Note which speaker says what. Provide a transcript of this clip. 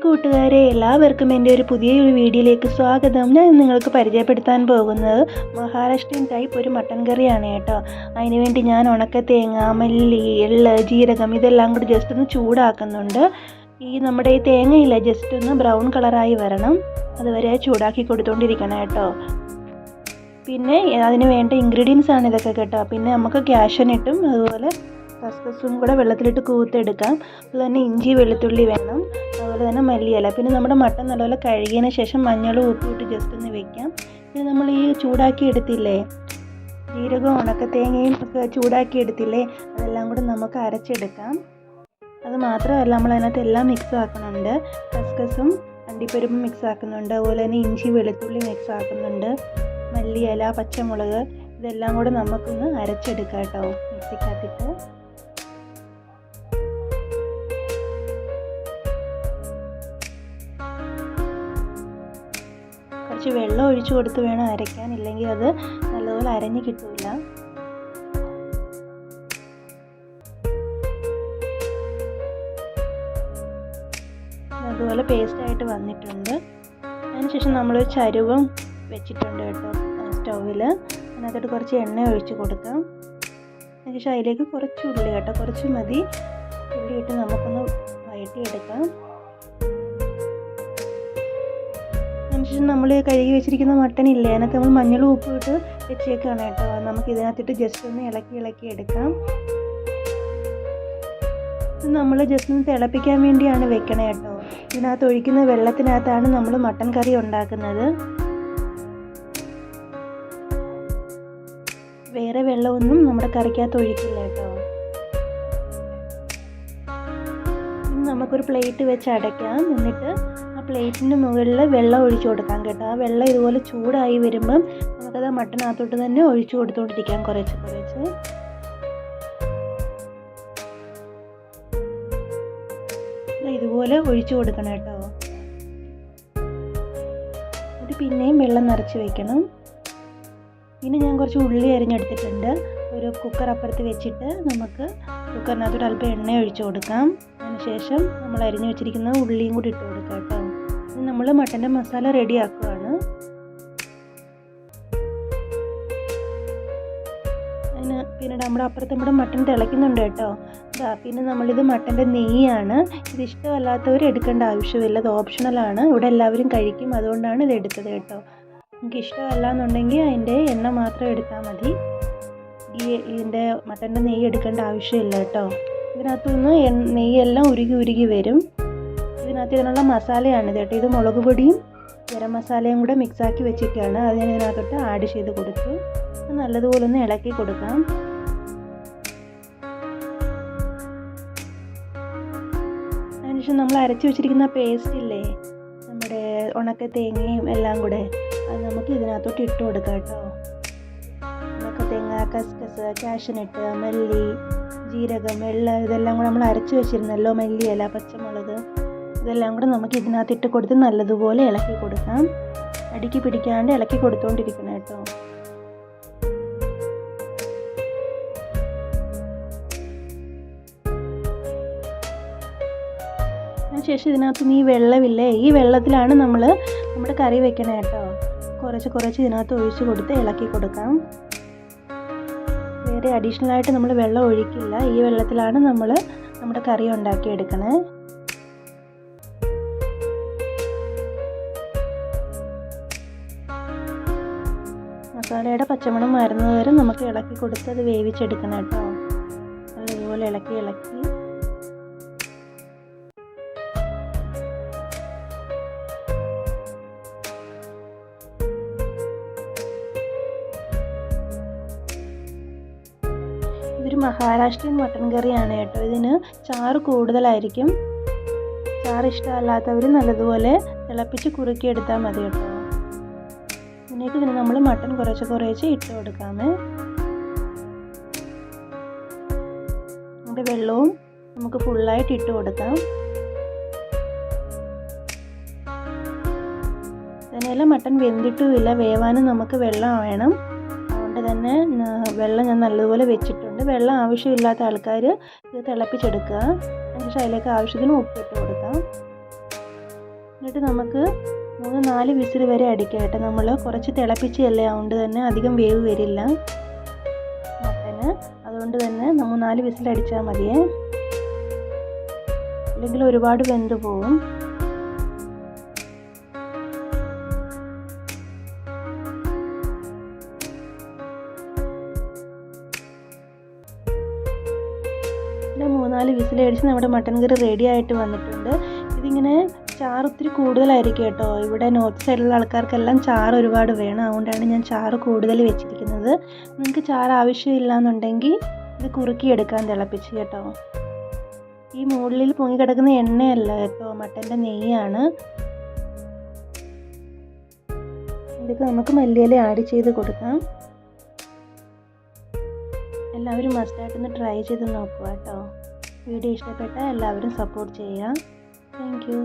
Speaker 1: കൂട്ടുകാരെ, എല്ലാവർക്കും എൻ്റെ ഒരു പുതിയൊരു വീഡിയോയിലേക്ക് സ്വാഗതം. ഞാൻ നിങ്ങൾക്ക് പരിചയപ്പെടുത്താൻ പോകുന്നത് മഹാരാഷ്ട്രീയൻ ടൈപ്പ് ഒരു മട്ടൻ കറിയാണ് കേട്ടോ. അതിനുവേണ്ടി ഞാൻ ഉണക്ക തേങ്ങ, മല്ലി, എള്ള്, ജീരകം ഇതെല്ലാം കൂടി ജസ്റ്റ് ഒന്ന് ചൂടാക്കുന്നുണ്ട്. നമ്മുടെ ഈ തേങ്ങയില്ല ജസ്റ്റ് ഒന്ന് ബ്രൗൺ കളറായി വരണം, അതുവരെ ചൂടാക്കി കൊടുത്തുകൊണ്ടിരിക്കണം കേട്ടോ. പിന്നെ അതിന് വേണ്ട ഇൻഗ്രീഡിയൻസ് ആണ് ഇതൊക്കെ കേട്ടോ. പിന്നെ നമുക്ക് ക്യാഷ്യനട്ടും അതുപോലെ കസ്കസും കൂടെ വെള്ളത്തിലിട്ട് കൂത്തെടുക്കാം. അതുപോലെ തന്നെ ഇഞ്ചി വെളുത്തുള്ളി വേണം, അതുപോലെ തന്നെ മല്ലിയില. പിന്നെ നമ്മുടെ മട്ടൻ നല്ലപോലെ കഴുകിയതിന് ശേഷം മഞ്ഞളും ഉപ്പും ഇട്ട് ജസ്റ്റ് ഒന്ന് വെക്കാം. പിന്നെ നമ്മൾ ഈ ചൂടാക്കി എടുത്തില്ലേ ജീരകവും ഉണക്കത്തേങ്ങയും ഒക്കെ ചൂടാക്കി എടുത്തില്ലേ, അതെല്ലാം കൂടെ നമുക്ക് അരച്ചെടുക്കാം. അത് മാത്രമല്ല നമ്മൾ അതിനകത്ത് എല്ലാം മിക്സ് ആക്കുന്നുണ്ട്. കസ്കസും അണ്ടിപ്പരിപ്പും മിക്സ് ആക്കുന്നുണ്ട്, അതുപോലെ തന്നെ ഇഞ്ചി വെളുത്തുള്ളി മിക്സ് ആക്കുന്നുണ്ട്, മല്ലിയില, പച്ചമുളക് ഇതെല്ലാം കൂടെ നമുക്കൊന്ന് അരച്ചെടുക്കാം കേട്ടോ മിക്സിക്കകത്തിട്ട്. കുറച്ച് വെള്ളം ഒഴിച്ചു കൊടുത്ത് വേണം അരയ്ക്കാൻ, ഇല്ലെങ്കിൽ അത് നല്ലപോലെ അരഞ്ഞ് കിട്ടില്ല. അതുപോലെ പേസ്റ്റായിട്ട് വന്നിട്ടുണ്ട്. അതിനുശേഷം നമ്മൾ ചരുവം വെച്ചിട്ടുണ്ട് കേട്ടോ സ്റ്റൗവിൽ. അതിനകത്തോട്ട് കുറച്ച് എണ്ണ ഒഴിച്ച് കൊടുക്കാം. അതിനുശേഷം അതിലേക്ക് കുറച്ച് ഉള്ളി കേട്ടോ, കുറച്ച് മതി, ഉള്ളി ഇട്ട് നമുക്കൊന്ന് വഴറ്റിയെടുക്കാം. അതിനുശേഷം നമ്മൾ കഴുകി വെച്ചിരിക്കുന്ന മട്ടൻ ഇല്ലേ, അതിനകത്ത് നമ്മൾ മഞ്ഞളും ഉപ്പും ഇട്ട് വെച്ചേക്കാണ് കേട്ടോ. നമുക്ക് ഇതിനകത്തിട്ട് ജസ്റ്റ് ഒന്ന് ഇളക്കി എടുക്കാം. ഇത് നമ്മൾ ജസ്റ്റ് ഒന്ന് തിളപ്പിക്കാൻ വേണ്ടിയാണ് വെക്കണേ കേട്ടോ. ഇതിനകത്ത് ഒഴിക്കുന്ന വെള്ളത്തിനകത്താണ് നമ്മൾ മട്ടൻ കറി ഉണ്ടാക്കുന്നത്. വേറെ വെള്ളമൊന്നും നമ്മുടെ കറിക്കകത്ത് ഒഴിക്കില്ല കേട്ടോ. നമുക്കൊരു പ്ലേറ്റ് വെച്ച് അടയ്ക്കാം. എന്നിട്ട് ആ പ്ലേറ്റിൻ്റെ മുകളിൽ വെള്ളം ഒഴിച്ചു കൊടുക്കാം കേട്ടോ. ആ വെള്ളം ഇതുപോലെ ചൂടായി വരുമ്പം നമുക്കത് മട്ടനകത്തോട്ട് തന്നെ ഒഴിച്ചു കൊടുത്തുകൊണ്ടിരിക്കാം കുറച്ച് കുറച്ച്. ഇതുപോലെ ഒഴിച്ചു കൊടുക്കണം കേട്ടോ. എന്നിട്ട് പിന്നെയും വെള്ളം നിറച്ച് വെക്കണം. പിന്നെ ഞാൻ കുറച്ച് ഉള്ളി അരിഞ്ഞെടുത്തിട്ടുണ്ട്. ഒരു കുക്കർ അപ്പുറത്ത് വെച്ചിട്ട് നമുക്ക് കുക്കറിനകത്തോട്ട് അല്പം എണ്ണ ഒഴിച്ചു കൊടുക്കാം. അതിനുശേഷം നമ്മൾ അരിഞ്ഞു വെച്ചിരിക്കുന്ന ഉള്ളിയും കൂടി ഇട്ട് കൊടുക്കാം കേട്ടോ. ഇനി നമ്മൾ മട്ടൻ്റെ മസാല റെഡി ആക്കുകയാണ്. പിന്നെ നമ്മുടെ അപ്പുറത്ത് മട്ടൻ തിളയ്ക്കുന്നുണ്ട് കേട്ടോ. പിന്നെ നമ്മളിത് മട്ടൻ്റെ നെയ്യാണ്. ഇത് ഇഷ്ടമല്ലാത്തവർ എടുക്കേണ്ട ആവശ്യമില്ല, ഇത് ഓപ്ഷണലാണ്. ഇവിടെ എല്ലാവരും കഴിക്കും, അതുകൊണ്ടാണ് ഇത് എടുത്തത് കേട്ടോ. നിങ്ങൾക്ക് ഇഷ്ടമല്ല എന്നുണ്ടെങ്കിൽ അതിൻ്റെ എണ്ണ മാത്രം എടുത്താൽ മതി. ഇതിൻ്റെ മട്ടൻ്റെ നെയ്യ് എടുക്കേണ്ട ആവശ്യമില്ല കേട്ടോ. ഇതിനകത്തുനിന്ന് നെയ്യെല്ലാം ഉരുകി വരും. ഇതിനകത്ത് ഇതിനുള്ള മസാലയാണിത് കേട്ടോ. ഇത് മുളക് പൊടിയും ഗരം മസാലയും കൂടെ മിക്സാക്കി വെച്ചിട്ടാണ് അത് ഞാൻ ഇതിനകത്തോട്ട് ആഡ് ചെയ്ത് കൊടുത്തു. നല്ലതുപോലെ ഒന്ന് ഇളക്കി കൊടുക്കാം. അതിനുശേഷം നമ്മൾ അരച്ച് വെച്ചിരിക്കുന്ന പേസ്റ്റ് ഇല്ലേ, നമ്മുടെ ഉണക്ക തേങ്ങയും എല്ലാം കൂടെ, അത് നമുക്ക് ഇതിനകത്തോട്ട് ഇട്ട് കൊടുക്കാം കേട്ടോ. ഉണക്ക തേങ്ങ, കസ്കസ്, ക്യാഷ്യനട്ട്, മല്ലി, ജീരകം, എള്ള് ഇതെല്ലാം കൂടെ നമ്മൾ അരച്ച് വെച്ചിരുന്നല്ലോ, മല്ലിയില, പച്ചമുളക് ഇതെല്ലാം കൂടെ നമുക്ക് ഇതിനകത്ത് ഇട്ട് കൊടുത്ത് നല്ലതുപോലെ ഇളക്കി കൊടുക്കാം. അടിക്ക് പിടിക്കാണ്ട് ഇളക്കി കൊടുത്തുകൊണ്ടിരിക്കണം കേട്ടോ. അതിനുശേഷം ഇതിനകത്ത് ഈ വെള്ളമില്ലേ, ഈ വെള്ളത്തിലാണ് നമ്മൾ നമ്മുടെ കറി വെക്കണേ കേട്ടോ. കുറച്ച് ഇതിനകത്ത് ഒഴിച്ച് കൊടുത്ത് ഇളക്കി കൊടുക്കാം. വേറെ അഡീഷണലായിട്ട് നമ്മൾ വെള്ളം ഒഴിക്കില്ല, ഈ വെള്ളത്തിലാണ് നമ്മൾ നമ്മുടെ കറി ഉണ്ടാക്കിയെടുക്കണേ. മസാലയുടെ പച്ചമണം മാറുന്നത് വരെ നമുക്ക് ഇളക്കി കൊടുത്ത് അത് വേവിച്ചെടുക്കണം കേട്ടോ. അതുപോലെ ഇളക്കി ഇതൊരു മഹാരാഷ്ട്രീയൻ മട്ടൻ കറിയാണ് കേട്ടോ. ഇതിന് ചാറ് കൂടുതലായിരിക്കും. ചാറ് ഇഷ്ടമല്ലാത്തവർ നല്ലതുപോലെ തിളപ്പിച്ച് കുറുക്കിയെടുത്താൽ മതി കേട്ടോ. ഇതിന് നമ്മൾ മട്ടൻ കുറച്ച് ഇട്ട് കൊടുക്കാമേ. നമ്മുടെ വെള്ളവും നമുക്ക് ഫുള്ളായിട്ട് ഇട്ട് കൊടുക്കാം. അതിനെല്ലാം മട്ടൻ വെന്തിട്ടുമില്ല, വേവാനും നമുക്ക് വെള്ളം വേണം. അതുകൊണ്ട് തന്നെ വെള്ളം ഞാൻ നല്ലതുപോലെ വെച്ചിട്ടുണ്ട്. വെള്ളം ആവശ്യമില്ലാത്ത ആൾക്കാർ ഇത് തിളപ്പിച്ചെടുക്കുക. അതിനുശേഷം അതിലേക്ക് ആവശ്യത്തിന് ഉപ്പിട്ട് കൊടുക്കാം. എന്നിട്ട് നമുക്ക് 3-4 വിസിൽ വരെ അടിക്കാം കേട്ടോ. നമ്മൾ കുറച്ച് തിളപ്പിച്ചല്ലേ, അതുകൊണ്ട് തന്നെ അധികം വേവ് വരില്ല മട്ടന്. അതുകൊണ്ട് തന്നെ 3-4 വിസിൽ അടിച്ചാൽ മതിയേ, അല്ലെങ്കിൽ ഒരുപാട് വെന്ത് പോവും. പിന്നെ 3-4 വിസിലടിച്ച് നമ്മുടെ മട്ടൻ കറി റെഡി ആയിട്ട് വന്നിട്ടുണ്ട്. ഇതിങ്ങനെ ചാറ് ഒത്തിരി കൂടുതലായിരിക്കും കേട്ടോ. ഇവിടെ നോർത്ത് സൈഡിലുള്ള ആൾക്കാർക്കെല്ലാം ചാറ് ഒരുപാട് വേണം, അതുകൊണ്ടാണ് ഞാൻ ചാറ് കൂടുതൽ വെച്ചിരിക്കുന്നത്. നിങ്ങൾക്ക് ചാറ് ആവശ്യമില്ല എന്നുണ്ടെങ്കിൽ ഇത് കുറുക്കിയെടുക്കാൻ തിളപ്പിച്ച് കേട്ടോ. ഈ മുകളിൽ പൊങ്ങിക്കിടക്കുന്ന എണ്ണയല്ല കേട്ടോ, മട്ടൻ്റെ നെയ്യാണ്. ഇതൊക്കെ നമുക്ക് മല്ലിയില ആഡ് ചെയ്ത് കൊടുക്കാം. എല്ലാവരും മസ്റ്റായിട്ടൊന്ന് ട്രൈ ചെയ്ത് നോക്കുക കേട്ടോ. വീഡിയോ ഇഷ്ടപ്പെട്ടാൽ എല്ലാവരും സപ്പോർട്ട് ചെയ്യുക. Thank you.